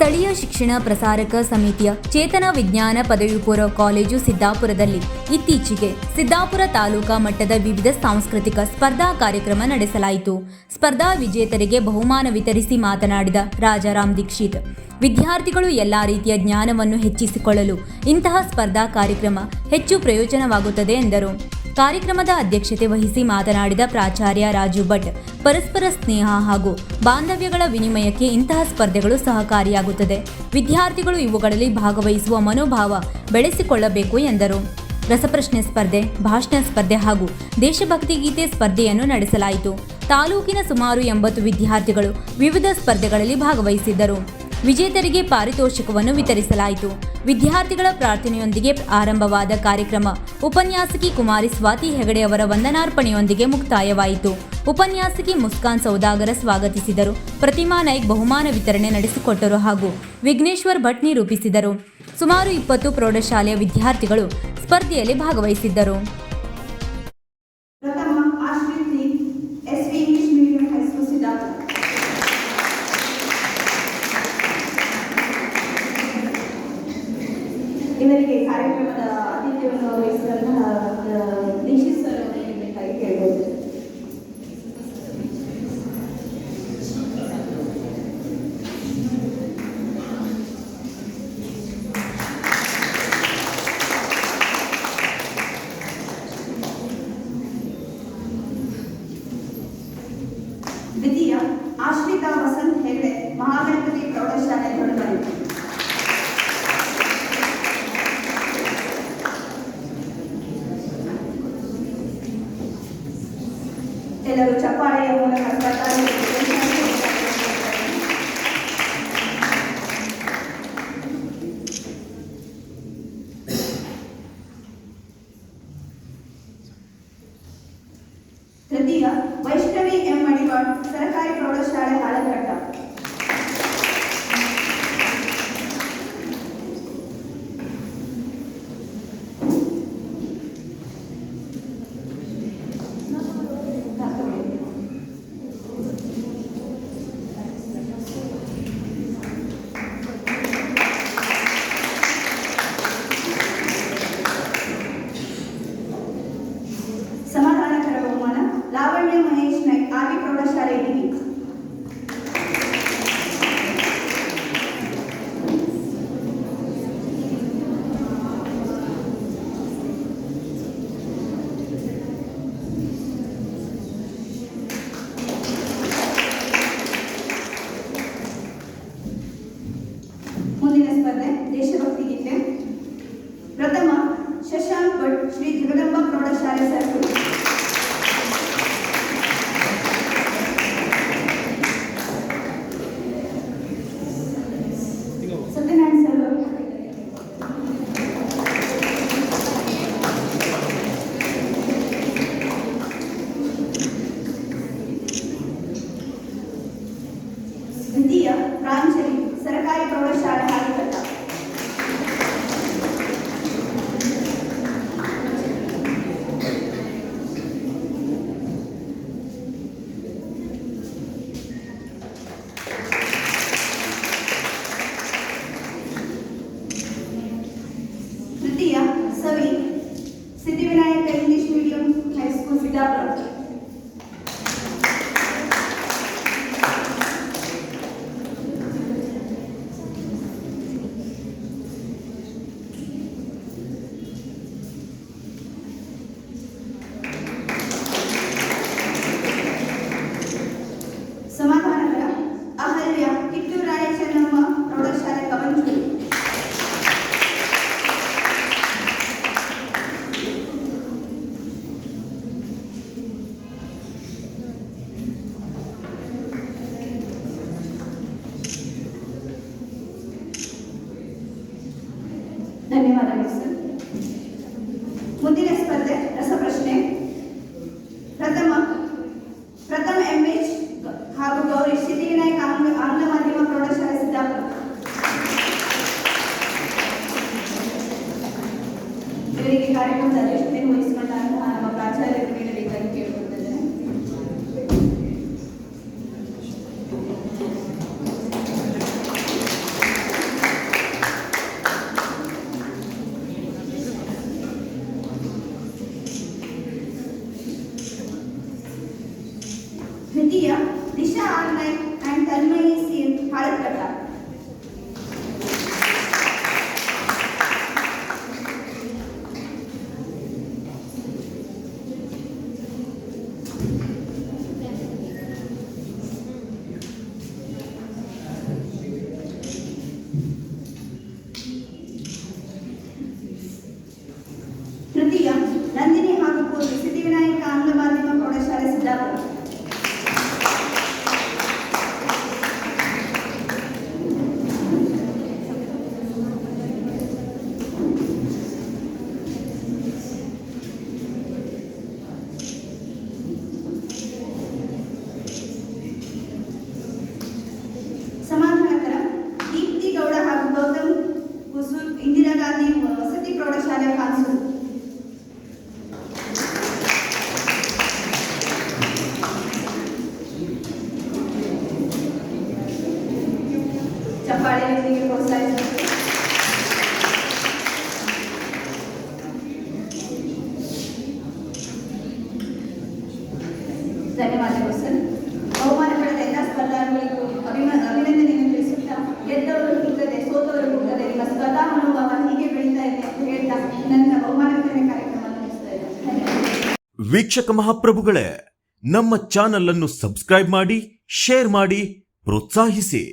ಸ್ಥಳೀಯ ಶಿಕ್ಷಣ ಪ್ರಸಾರಕ ಸಮಿತಿಯ ಚೇತನ ವಿಜ್ಞಾನ ಪದವಿ ಪೂರ್ವ ಕಾಲೇಜು ಸಿದ್ದಾಪುರದಲ್ಲಿ ಇತ್ತೀಚೆಗೆ ಸಿದ್ದಾಪುರ ತಾಲೂಕಾ ಮಟ್ಟದ ವಿವಿಧ ಸಾಂಸ್ಕೃತಿಕ ಸ್ಪರ್ಧಾ ಕಾರ್ಯಕ್ರಮ ನಡೆಸಲಾಯಿತು. ಸ್ಪರ್ಧಾ ವಿಜೇತರಿಗೆ ಬಹುಮಾನ ವಿತರಿಸಿ ಮಾತನಾಡಿದ ರಾಜಾರಾಮ್ ದೀಕ್ಷಿತ್, ವಿದ್ಯಾರ್ಥಿಗಳು ಎಲ್ಲಾ ರೀತಿಯ ಜ್ಞಾನವನ್ನು ಹೆಚ್ಚಿಸಿಕೊಳ್ಳಲು ಇಂತಹ ಸ್ಪರ್ಧಾ ಕಾರ್ಯಕ್ರಮ ಹೆಚ್ಚು ಪ್ರಯೋಜನವಾಗುತ್ತದೆ ಎಂದರು. ಕಾರ್ಯಕ್ರಮದ ಅಧ್ಯಕ್ಷತೆ ವಹಿಸಿ ಮಾತನಾಡಿದ ಪ್ರಾಚಾರ್ಯ ರಾಜು ಭಟ್, ಪರಸ್ಪರ ಸ್ನೇಹ ಹಾಗೂ ಬಾಂಧವ್ಯಗಳ ವಿನಿಮಯಕ್ಕೆ ಇಂತಹ ಸ್ಪರ್ಧೆಗಳು ಸಹಕಾರಿಯಾಗುತ್ತದೆ. ವಿದ್ಯಾರ್ಥಿಗಳು ಇವುಗಳಲ್ಲಿ ಭಾಗವಹಿಸುವ ಮನೋಭಾವ ಬೆಳೆಸಿಕೊಳ್ಳಬೇಕು ಎಂದರು. ರಸಪ್ರಶ್ನೆ ಸ್ಪರ್ಧೆ, ಭಾಷಣ ಸ್ಪರ್ಧೆ ಹಾಗೂ ದೇಶಭಕ್ತಿ ಗೀತೆ ಸ್ಪರ್ಧೆಯನ್ನು ನಡೆಸಲಾಯಿತು. ತಾಲೂಕಿನ ಸುಮಾರು 80 ವಿದ್ಯಾರ್ಥಿಗಳು ವಿವಿಧ ಸ್ಪರ್ಧೆಗಳಲ್ಲಿ ಭಾಗವಹಿಸಿದ್ದರು. ವಿಜೇತರಿಗೆ ಪಾರಿತೋಷಿಕವನ್ನು ವಿತರಿಸಲಾಯಿತು. ವಿದ್ಯಾರ್ಥಿಗಳ ಪ್ರಾರ್ಥನೆಯೊಂದಿಗೆ ಆರಂಭವಾದ ಕಾರ್ಯಕ್ರಮ ಉಪನ್ಯಾಸಕಿ ಕುಮಾರಿ ಸ್ವಾತಿ ಹೆಗಡೆ ಅವರ ವಂದನಾರ್ಪಣೆಯೊಂದಿಗೆ ಮುಕ್ತಾಯವಾಯಿತು. ಉಪನ್ಯಾಸಕಿ ಮುಸ್ಕಾನ್ ಸೌದಾಗರ ಸ್ವಾಗತಿಸಿದರು. ಪ್ರತಿಮಾ ನಾಯ್ಕ್ ಬಹುಮಾನ ವಿತರಣೆ ನಡೆಸಿಕೊಟ್ಟರು ಹಾಗೂ ವಿಘ್ನೇಶ್ವರ್ ಭಟ್ ನಿರೂಪಿಸಿದರು. ಸುಮಾರು 20 ಪ್ರೌಢಶಾಲೆಯ ವಿದ್ಯಾರ್ಥಿಗಳು ಸ್ಪರ್ಧೆಯಲ್ಲಿ ಭಾಗವಹಿಸಿದ್ದರು. ಇವರಿಗೆ ಕಾರ್ಯಕ್ರಮದ ಆತಿಥ್ಯವನ್ನು ವಹಿಸಿದಂತಹ ದೀಕ್ಷಿತ್ ಸರ್ ಅವರಿಗೆ ಬೇಕಾಗಿ ಕೇಳಬಹುದು. ದ್ವಿತೀಯ ಆಶ್ರಿತಾ ವಸಂತ್ ಹೆಗಡೆ, ಮಹಾಗಣಪತಿ ಪ್ರೌಢಶಾಲೆ ತೊಡಗಲಿ. ಎಲ್ಲರೂ ಚಪ್ಪಾಳೆಯ ಮೂಲಕ ತೃತೀಯ ವೈಷ್ಣವಿ ಎಂ ಮಡಿವಾಡ್, ಸರ್ಕಾರಿ ಪ್ರೌಢಶಾಲೆ ಹಾಲಘಟ್ಟ. ಸಮಾಧಾನಕರ ಬಹುಮಾನ ಲಾವಣ್ಯ ಮಹೇಶ್ ನಾಯ್ಕ್, ಆರ್ವಿ ಪ್ರೌಢಶಾಲೆ ಡಿವಿ. ಮುಂದಿನ ಸ್ಪರ್ಧೆ ದೇಶಭಕ್ತಿ ಗೀತೆ. ಪ್ರಥಮ ಶಶಾಂಕ್ ಭಟ್, ಶ್ರೀ ಜಗದಂಬ ಪ್ರೌಢಶಾಲೆ ಸರ್ಕಲ್. ಸತ್ಯನಾರಾಯಣ ಸರ್ ಅವರು. ದ್ವಿತೀಯ ಪ್ರಾಂಜಲಿ, ಸರ್ಕಾರಿ ಪ್ರೌಢಶಾಲೆ ಹಾಲಘಟ್ಟ. ತೃತೀಯ ಸವಿ, Siddhivinayaka English medium high school Siddapura. ಸಮಾಧಾನಕರ ಅಹಲ್ಯ, ಕಿತ್ತೂರು ರಾಣಿ ಚೆನ್ನಮ್ಮ ಪ್ರೌಢಶಾಲೆ ಕವಂಚೂರು. ಧನ್ಯವಾದಗಳು ಸರ್. ಮುಂದಿನ ಸ್ಪರ್ಧೆ ರಸಪ್ರಶ್ನೆ. ಪ್ರಥಮ ಎಂಎಚ್ ಹಾಗೂ ಗೌರಿ, ಸಿದ್ಧಿವಿನಾಯಕ ಆಂಗ್ಲ ಮಾಧ್ಯಮ ಪ್ರೌಢಶಾಲೆ ಸಿದ್ದಾಪುರ. ಇವರಿಗೆ ಕಾರ್ಯಕ್ರಮದ ಅಧ್ಯಕ್ಷತೆ ವಹಿಸಿಕೊಂಡಂತಹ ನಮ್ಮ ಪ್ರಾಚಾರ್ಯರ ಮೇಲೆ ಬೇಕಾಗಿ ಕೇಳಿಕೊಳ್ತಿದ್ದೇನೆ. ಚಪ್ಪಾಳೆ ವ್ಯಕ್ತಿಗೆ ಪ್ರೋತ್ಸಾಹಿಸಬೇಕು. ಧನ್ಯವಾದಗಳು ಸರ್. ಬಹುಮಾನ ಪಡೆದ ಎಲ್ಲ ಸ್ಪರ್ಧಾರ್ಥಿಗಳಿಗೂ ಅಭಿನಂದನೆಯನ್ನು ತಿಳಿಸುತ್ತಾ, ಗೆದ್ದವರು ಹುಟ್ಟದೆ ಸೋತವರು ಹುಟ್ಟದೆ ನಿಮ್ಮ ಸ್ಪರ್ಧಾ ಮನೋಭಾವ ಹೀಗೆ ಬೆಳೀತಾ ಇದೆ ಅಂತ ಹೇಳ್ತಾ ನನ್ನ ಬಹುಮಾನ ವಿತರಣೆ ಕಾರ್ಯಕ್ರಮವನ್ನು ನಡೆಸ್ತಾ ಇದ್ದೇನೆ. ಧನ್ಯವಾದ. ವೀಕ್ಷಕ ಮಹಾಪ್ರಭುಗಳೇ, ನಮ್ಮ ಚಾನಲ್ ಅನ್ನು ಸಬ್ಸ್ಕ್ರೈಬ್ ಮಾಡಿ, ಶೇರ್ ಮಾಡಿ, ಪ್ರೋತ್ಸಾಹಿಸಿ.